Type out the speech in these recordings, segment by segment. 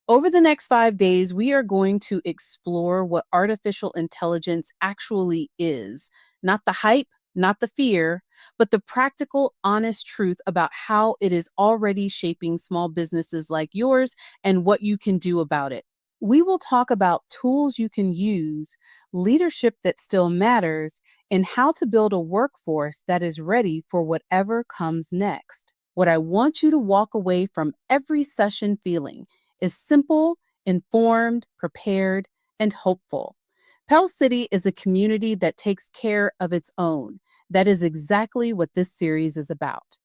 Over the next 5 days, we are going to explore what artificial intelligence actually is, not the hype, not the fear, but the practical, honest truth about how it is already shaping small businesses like yours and what you can do about it. We will talk about tools you can use, leadership that still matters, and how to build a workforce that is ready for whatever comes next. What I want you to walk away from every session feeling is simple, informed, prepared, and hopeful. Pell City is a community that takes care of its own. That is exactly what this series is about.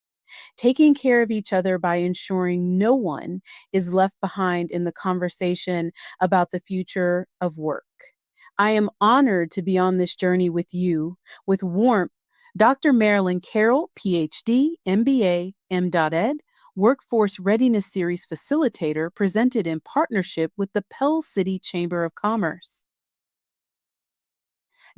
Taking care of each other by ensuring no one is left behind in the conversation about the future of work. I am honored to be on this journey with you. With warmth, Dr. Marilyn Carroll, PhD, MBA, M.Ed, Workforce Readiness Series facilitator, presented in partnership with the Pell City Chamber of Commerce.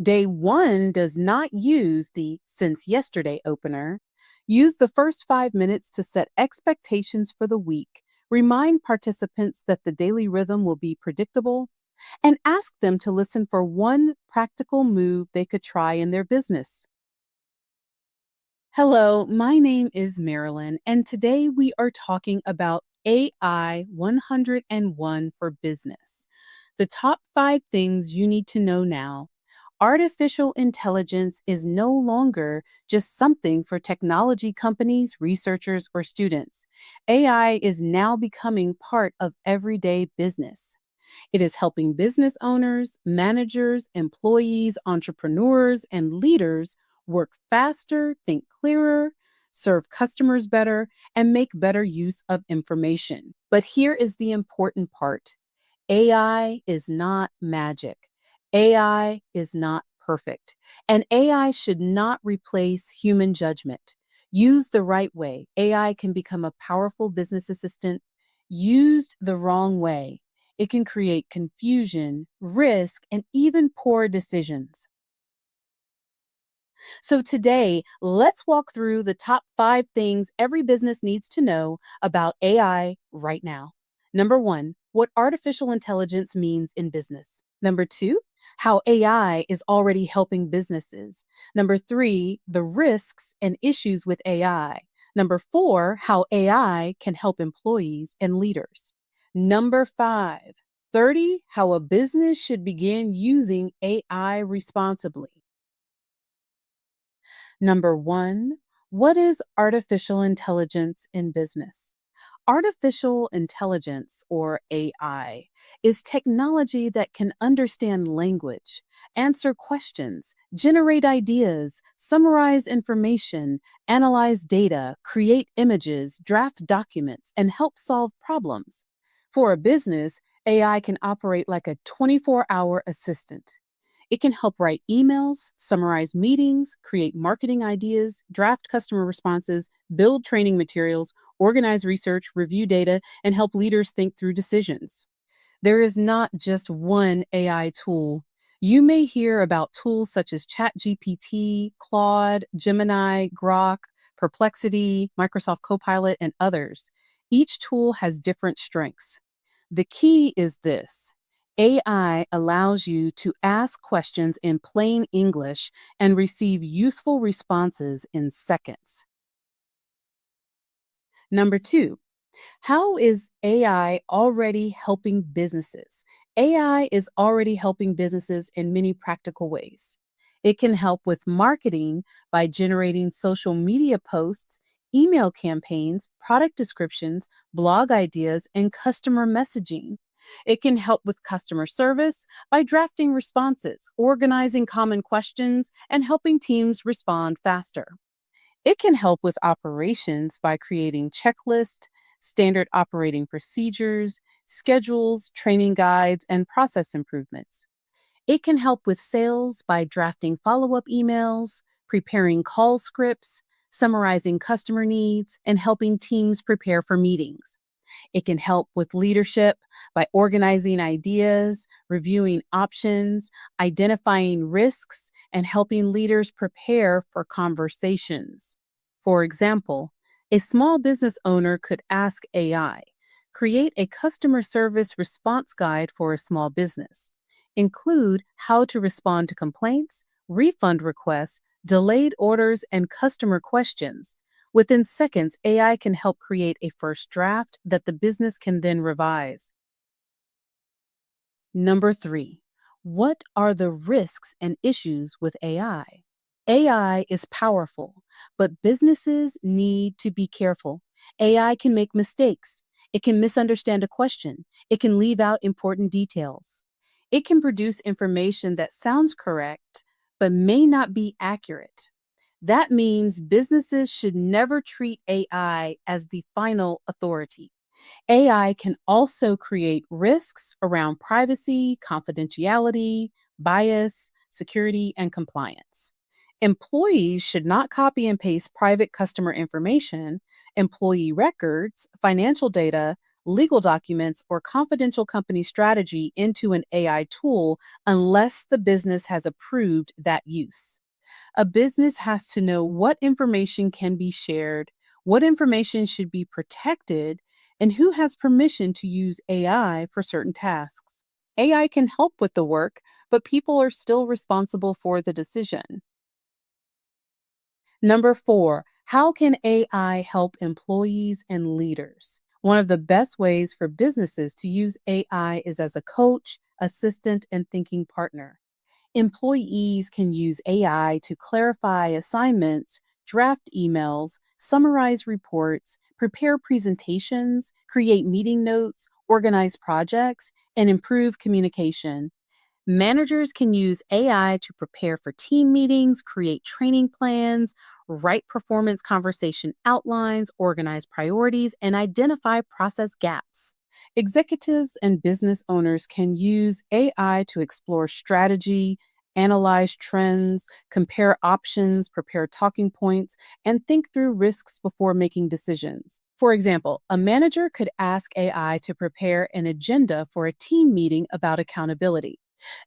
Day one does not use the since yesterday opener. Use the first 5 minutes to set expectations for the week. Remind participants that the daily rhythm will be predictable and ask them to listen for one practical move they could try in their business. Hello, my name is Marilyn, and today we are talking about AI 101 for business. The top 5 things you need to know now. Artificial intelligence is no longer just something for technology companies, researchers, or students. AI is now becoming part of everyday business. It is helping business owners, managers, employees, entrepreneurs, and leaders work faster, think clearer, serve customers better, and make better use of information. But here is the important part: AI is not magic. AI is not perfect. And AI should not replace human judgment. Used the right way, AI can become a powerful business assistant. Used the wrong way, it can create confusion, risk, and even poor decisions. So, today, let's walk through the top 5 things every business needs to know about AI right now. Number one, what artificial intelligence means in business. Number two, how AI is already helping businesses. Number three, the risks and issues with AI. Number four, how AI can help employees and leaders. Number five, 30, how a business should begin using AI responsibly. Number one, what is artificial intelligence in business? Artificial intelligence, or AI, is technology that can understand language, answer questions, generate ideas, summarize information, analyze data, create images, draft documents, and help solve problems. For a business, AI can operate like a 24-hour assistant. It can help write emails, summarize meetings, create marketing ideas, draft customer responses, build training materials, organize research, review data, and help leaders think through decisions. There is not just one AI tool. You may hear about tools such as ChatGPT, Claude, Gemini, Grok, Perplexity, Microsoft Copilot, and others. Each tool has different strengths. The key is this: AI allows you to ask questions in plain English and receive useful responses in seconds. Number two, how is AI already helping businesses? AI is already helping businesses in many practical ways. It can help with marketing by generating social media posts, email campaigns, product descriptions, blog ideas, and customer messaging. It can help with customer service by drafting responses, organizing common questions, and helping teams respond faster. It can help with operations by creating checklists, standard operating procedures, schedules, training guides, and process improvements. It can help with sales by drafting follow up emails, preparing call scripts, summarizing customer needs, and helping teams prepare for meetings. It can help with leadership by organizing ideas, reviewing options, identifying risks, and helping leaders prepare for conversations. For example, a small business owner could ask AI, Create a customer service response guide for a small business. Include how to respond to complaints, refund requests, delayed orders, and customer questions. Within seconds, AI can help create a first draft that the business can then revise. Number three, what are the risks and issues with AI? AI is powerful, but businesses need to be careful. AI can make mistakes. It can misunderstand a question. It can leave out important details. It can produce information that sounds correct, but may not be accurate. That means businesses should never treat AI as the final authority. AI can also create risks around privacy, confidentiality, bias, security, and compliance. Employees should not copy and paste private customer information, employee records, financial data, legal documents, or confidential company strategy into an AI tool unless the business has approved that use. A business has to know what information can be shared, what information should be protected, and who has permission to use AI for certain tasks. AI can help with the work, but people are still responsible for the decision. Number four, how can AI help employees and leaders? One of the best ways for businesses to use AI is as a coach, assistant, and thinking partner. Employees can use AI to clarify assignments, draft emails, summarize reports, prepare presentations, create meeting notes, organize projects, and improve communication. Managers can use AI to prepare for team meetings, create training plans, write performance conversation outlines, organize priorities, and identify process gaps. Executives and business owners can use AI to explore strategy, analyze trends, compare options, prepare talking points, and think through risks before making decisions. For example, a manager could ask AI to prepare an agenda for a team meeting about accountability.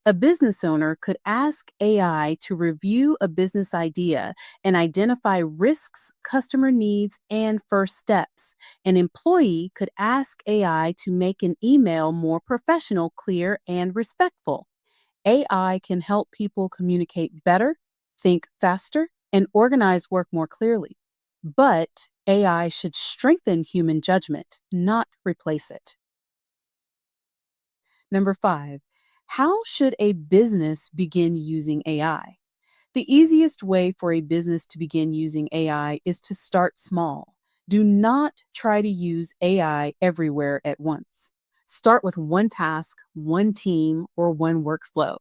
A business owner could ask AI to review a business idea and identify risks, customer needs, and first steps. An employee could ask AI to make an email more professional, clear, and respectful. AI can help people communicate better, think faster, and organize work more clearly. But AI should strengthen human judgment, not replace it. Number five, how should a business begin using AI? The easiest way for a business to begin using AI is to start small. Do not try to use AI everywhere at once. Start with one task, one team, or one workflow.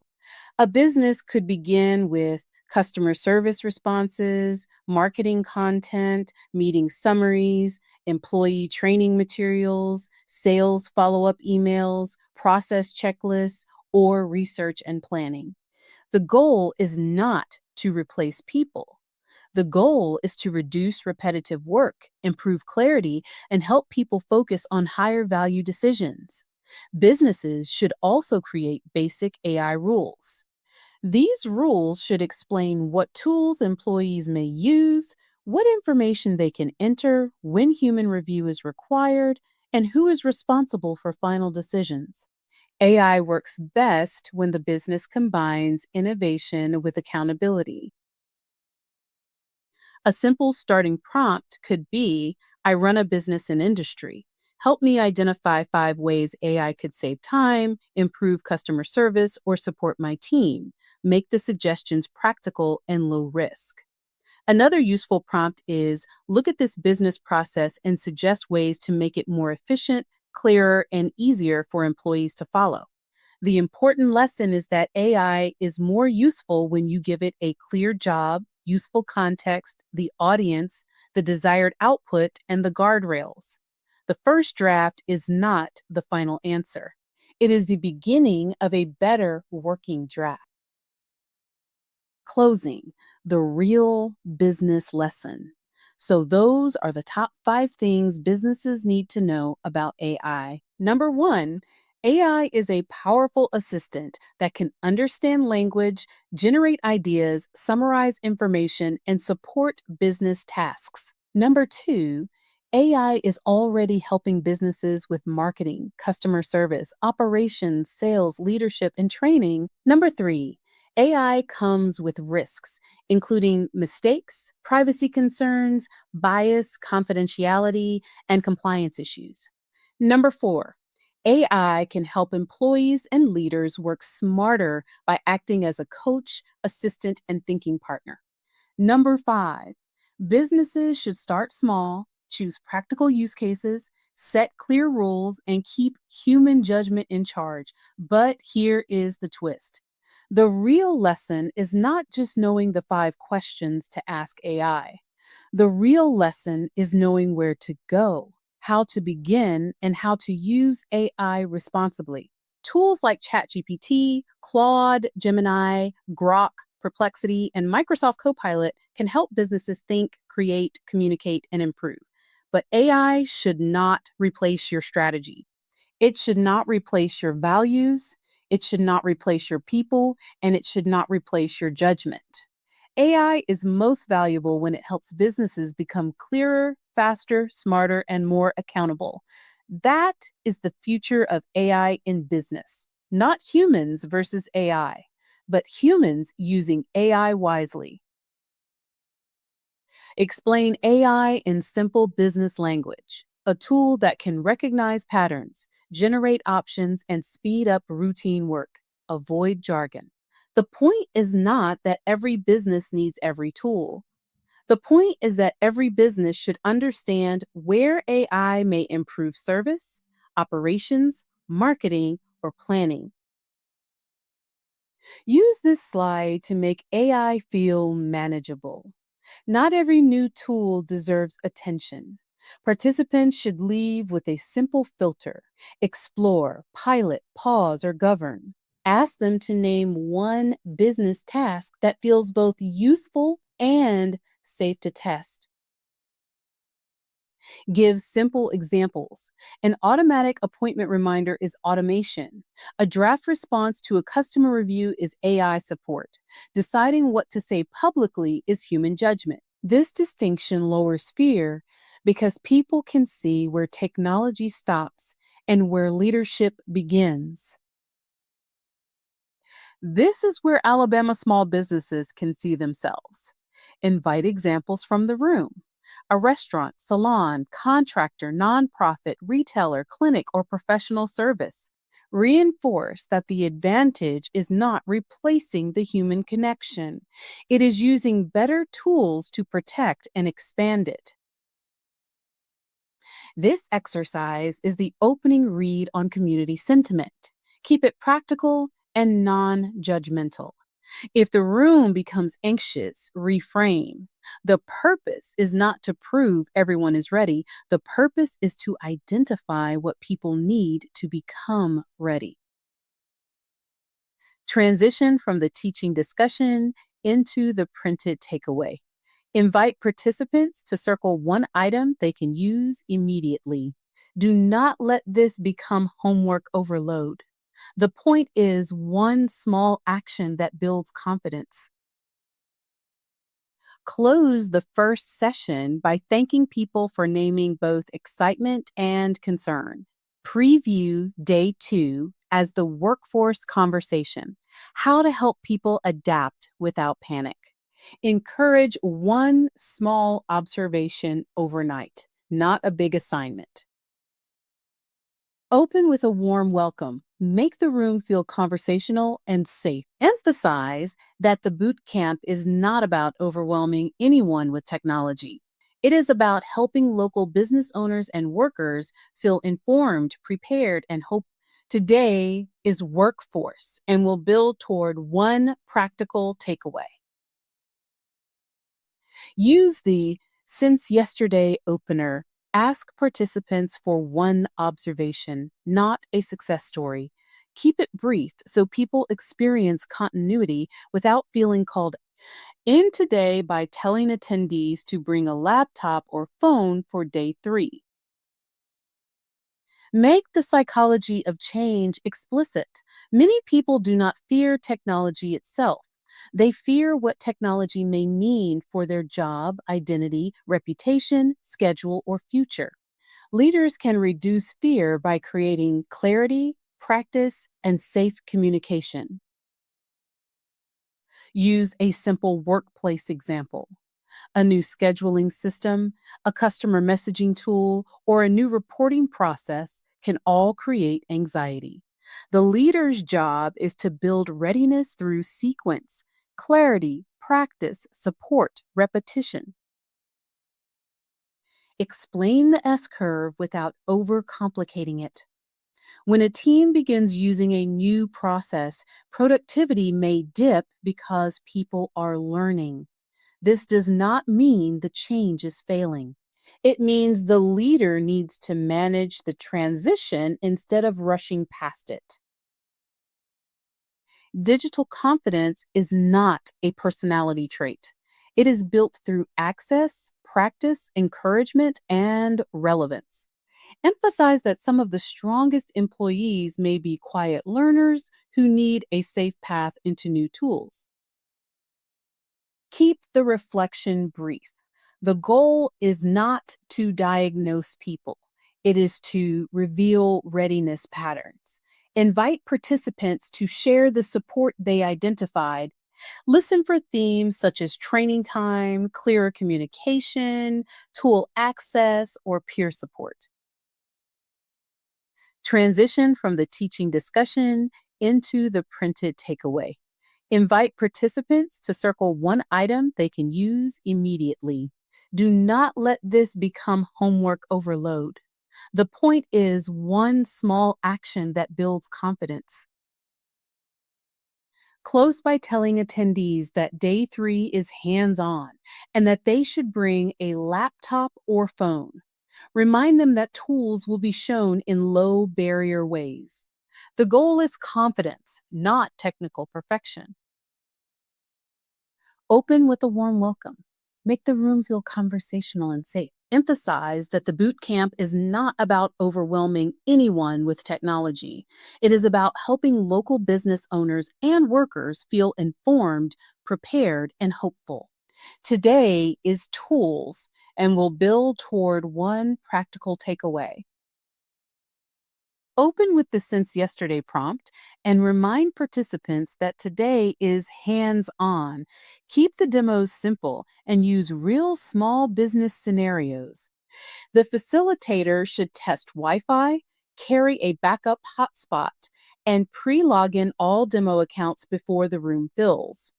A business could begin with customer service responses, marketing content, meeting summaries, employee training materials, sales follow up emails, process checklists, or research and planning. The goal is not to replace people. The goal is to reduce repetitive work, improve clarity, and help people focus on higher value decisions. Businesses should also create basic AI rules. These rules should explain what tools employees may use, what information they can enter, when human review is required, and who is responsible for final decisions. AI works best when the business combines innovation with accountability. A simple starting prompt could be, I run a business in industry. Help me identify 5 ways AI could save time, improve customer service, or support my team. Make the suggestions practical and low risk. Another useful prompt is, look at this business process and suggest ways to make it more efficient, clearer, and easier for employees to follow. The important lesson is that AI is more useful when you give it a clear job, useful context, the audience, the desired output, and the guardrails. The first draft is not the final answer. It is the beginning of a better working draft. Closing, the real business lesson. So, those are the top 5 things businesses need to know about AI. Number one, AI is a powerful assistant that can understand language, generate ideas, summarize information, and support business tasks. Number two, AI is already helping businesses with marketing, customer service, operations, sales, leadership, and training. Number three, AI comes with risks, including mistakes, privacy concerns, bias, confidentiality, and compliance issues. Number four, AI can help employees and leaders work smarter by acting as a coach, assistant, and thinking partner. Number five, businesses should start small, choose practical use cases, set clear rules, and keep human judgment in charge. But here is the twist. The real lesson is not just knowing the five questions to ask AI. The real lesson is knowing where to go, how to begin, and how to use AI responsibly. Tools like ChatGPT, Claude, Gemini, Grok, Perplexity, and Microsoft Copilot can help businesses think, create, communicate, and improve. But AI should not replace your strategy. It should not replace your values. It should not replace your people, and it should not replace your judgment. AI is most valuable when it helps businesses become clearer, faster, smarter, and more accountable. That is the future of AI in business. Not humans versus AI, but humans using AI wisely. Explain AI in simple business language, a tool that can recognize patterns, generate options, and speed up routine work. Avoid jargon. The point is not that every business needs every tool. The point is that every business should understand where AI may improve service, operations, marketing, or planning. Use this slide to make AI feel manageable. Not every new tool deserves attention. Participants should leave with a simple filter: explore, pilot, pause, or govern. Ask them to name one business task that feels both useful and safe to test. Give simple examples. An automatic appointment reminder is automation. A draft response to a customer review is AI support. Deciding what to say publicly is human judgment. This distinction lowers fear because people can see where technology stops and where leadership begins. This is where Alabama small businesses can see themselves. Invite examples from the room. A restaurant, salon, contractor, nonprofit, retailer, clinic, or professional service. Reinforce that the advantage is not replacing the human connection. It is using better tools to protect and expand it. This exercise is the opening read on community sentiment. Keep it practical and non judgmental. If the room becomes anxious, reframe. The purpose is not to prove everyone is ready. The purpose is to identify what people need to become ready. Transition from the teaching discussion into the printed takeaway. Invite participants to circle one item they can use immediately. Do not let this become homework overload. The point is one small action that builds confidence. Close the first session by thanking people for naming both excitement and concern. Preview day two as the workforce conversation: how to help people adapt without panic. Encourage one small observation overnight, not a big assignment. Open with a warm welcome. Make the room feel conversational and safe. Emphasize that the boot camp is not about overwhelming anyone with technology. It is about helping local business owners and workers feel informed, prepared, and hope. Today is workforce and will build toward one practical takeaway. Use the since yesterday opener. Ask participants for one observation, not a success story. Keep it brief so people experience continuity without feeling called in today by telling attendees to bring a laptop or phone for day three. Make the psychology of change explicit. Many people do not fear technology itself. They fear what technology may mean for their job, identity, reputation, schedule, or future. Leaders can reduce fear by creating clarity, practice, and safe communication. Use a simple workplace example. A new scheduling system, a customer messaging tool, or a new reporting process can all create anxiety. The leader's job is to build readiness through sequence, clarity, practice, support, repetition. Explain the S curve without overcomplicating it. When a team begins using a new process, productivity may dip because people are learning. This does not mean the change is failing. It means the leader needs to manage the transition instead of rushing past it. Digital confidence is not a personality trait. It is built through access, practice, encouragement, and relevance. Emphasize that some of the strongest employees may be quiet learners who need a safe path into new tools. Keep the reflection brief. The goal is not to diagnose people, it is to reveal readiness patterns. Invite participants to share the support they identified. Listen for themes such as training time, clearer communication, tool access, or peer support. Transition from the teaching discussion into the printed takeaway. Invite participants to circle one item they can use immediately. Do not let this become homework overload. The point is one small action that builds confidence. Close by telling attendees that day 3 is hands on and that they should bring a laptop or phone. Remind them that tools will be shown in low barrier ways. The goal is confidence, not technical perfection. Open with a warm welcome. Make the room feel conversational and safe. Emphasize that the boot camp is not about overwhelming anyone with technology. It is about helping local business owners and workers feel informed, prepared, and hopeful. Today is tools and will build toward one practical takeaway. Open with the Since Yesterday prompt and remind participants that today is hands on. Keep the demos simple and use real small business scenarios. The facilitator should test Wi Fi, carry a backup hotspot, and pre log in all demo accounts before the room fills.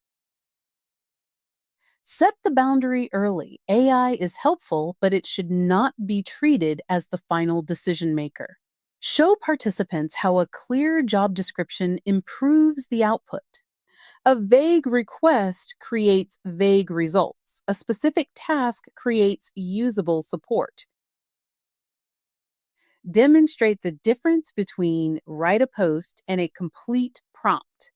Set the boundary early. AI is helpful, but it should not be treated as the final decision maker. Show participants how a clear job description improves the output. A vague request creates vague results. A specific task creates usable support. Demonstrate the difference between write a post and a complete prompt.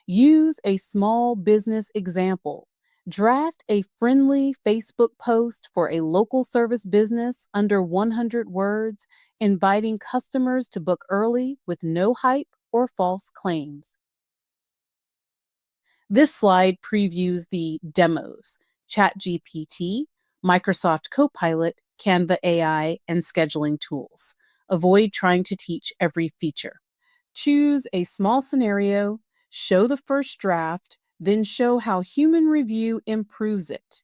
Use a small business example. Draft a friendly Facebook post for a local service business under 100 words, inviting customers to book early with no hype or false claims. This slide previews the demos: ChatGPT, Microsoft Copilot, Canva AI, and scheduling tools. Avoid trying to teach every feature. Choose a small scenario, show the first draft, then show how human review improves it.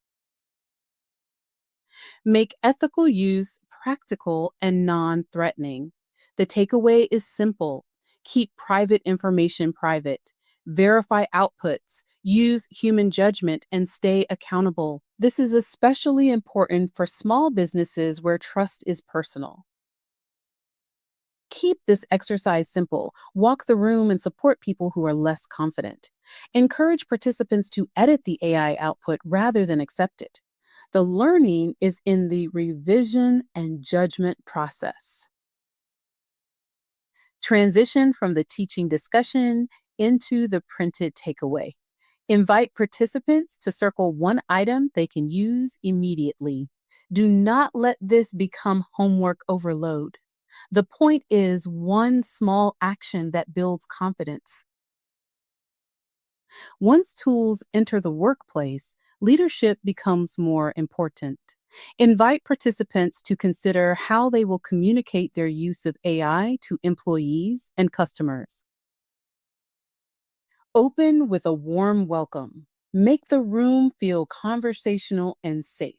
Make ethical use practical and non threatening. The takeaway is simple: keep private information private, verify outputs, use human judgment, and stay accountable. This is especially important for small businesses where trust is personal. Keep this exercise simple. Walk the room and support people who are less confident. Encourage participants to edit the AI output rather than accept it. The learning is in the revision and judgment process. Transition from the teaching discussion into the printed takeaway. Invite participants to circle one item they can use immediately. Do not let this become homework overload. The point is one small action that builds confidence. Once tools enter the workplace, leadership becomes more important. Invite participants to consider how they will communicate their use of AI to employees and customers. Open with a warm welcome. Make the room feel conversational and safe.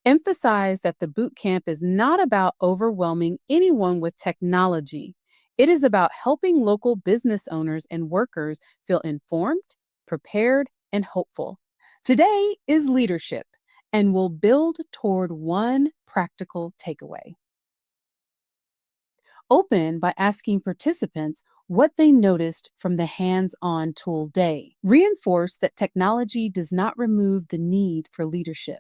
Emphasize that the boot camp is not about overwhelming anyone with technology. It is about helping local business owners and workers feel informed, prepared, and hopeful. Today is leadership, and we'll build toward one practical takeaway. Open by asking participants what they noticed from the hands on tool day. Reinforce that technology does not remove the need for leadership.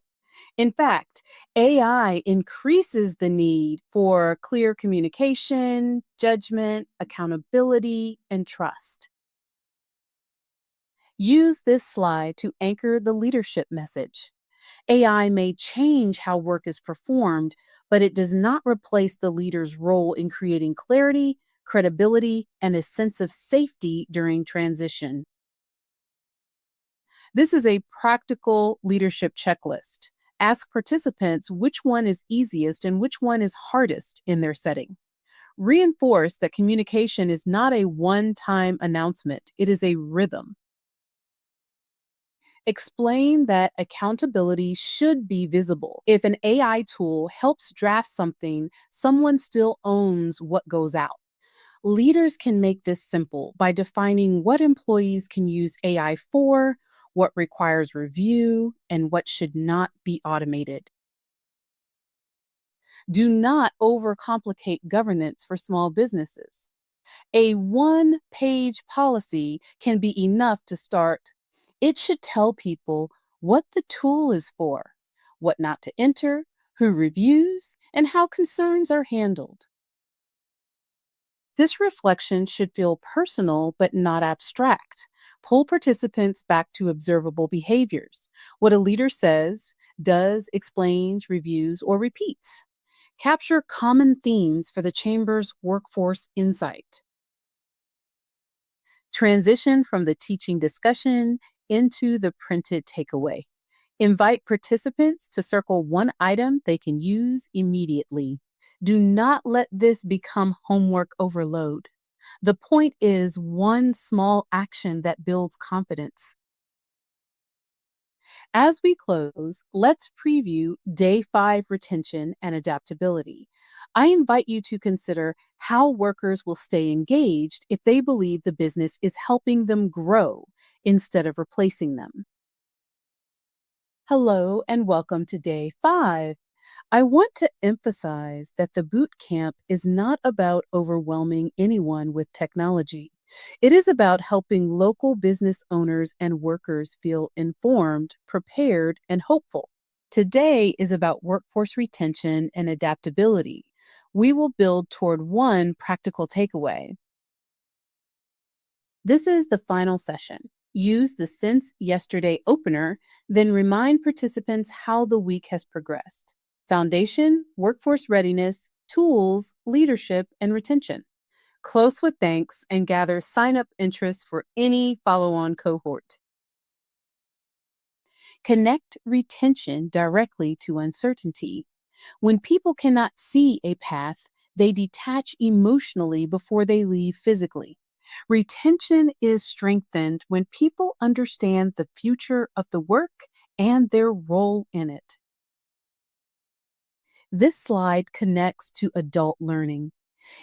In fact, AI increases the need for clear communication, judgment, accountability, and trust. Use this slide to anchor the leadership message. AI may change how work is performed, but it does not replace the leader's role in creating clarity, credibility, and a sense of safety during transition. This is a practical leadership checklist. Ask participants which one is easiest and which one is hardest in their setting. Reinforce that communication is not a one time announcement, it is a rhythm. Explain that accountability should be visible. If an AI tool helps draft something, someone still owns what goes out. Leaders can make this simple by defining what employees can use AI for, what requires review, and what should not be automated. Do not overcomplicate governance for small businesses. A one-page policy can be enough to start. It should tell people what the tool is for, what not to enter, who reviews, and how concerns are handled. This reflection should feel personal but not abstract. Pull participants back to observable behaviors. What a leader says, does, explains, reviews, or repeats. Capture common themes for the chamber's workforce insight. Transition from the teaching discussion into the printed takeaway. Invite participants to circle one item they can use immediately. Do not let this become homework overload. The point is one small action that builds confidence. As we close, let's preview day 5 retention and adaptability. I invite you to consider how workers will stay engaged if they believe the business is helping them grow instead of replacing them. Hello, and welcome to day 5. I want to emphasize that the boot camp is not about overwhelming anyone with technology. It is about helping local business owners and workers feel informed, prepared, and hopeful. Today is about workforce retention and adaptability. We will build toward one practical takeaway. This is the final session. Use the Since Yesterday opener, then remind participants how the week has progressed. Foundation, workforce readiness, tools, leadership, and retention. Close with thanks and gather sign up interest for any follow on cohort. Connect retention directly to uncertainty. When people cannot see a path, they detach emotionally before they leave physically. Retention is strengthened when people understand the future of the work and their role in it. This slide connects to adult learning.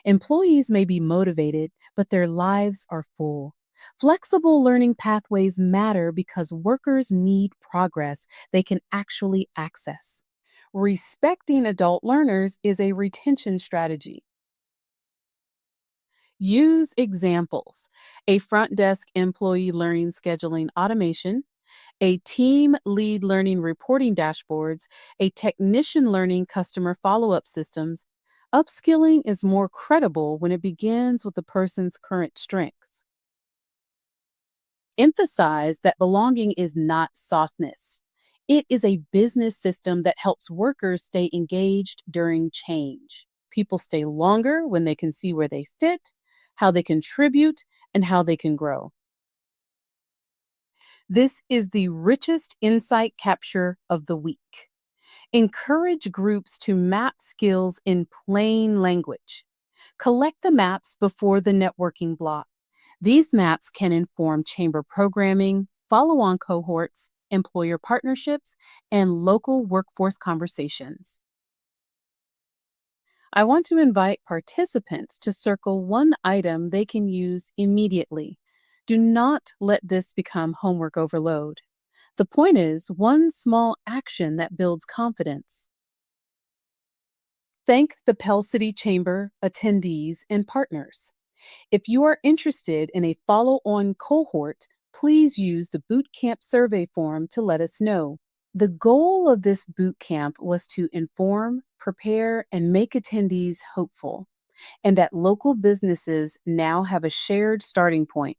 Employees may be motivated, but their lives are full. Flexible learning pathways matter because workers need progress they can actually access. Respecting adult learners is a retention strategy. Use examples: a front desk employee learning scheduling automation, a team lead learning reporting dashboards, a technician learning customer follow up systems. Upskilling is more credible when it begins with the person's current strengths. Emphasize that belonging is not softness. It is a business system that helps workers stay engaged during change. People stay longer when they can see where they fit, how they contribute, and how they can grow. This is the richest insight capture of the week. Encourage groups to map skills in plain language. Collect the maps before the networking block. These maps can inform chamber programming, follow on cohorts, employer partnerships, and local workforce conversations. I want to invite participants to circle one item they can use immediately. Do not let this become homework overload. The point is one small action that builds confidence. Thank the Pell City Chamber attendees and partners. If you are interested in a follow on cohort, please use the Bootcamp survey form to let us know. The goal of this bootcamp was to inform, prepare, and make attendees hopeful, and that local businesses now have a shared starting point.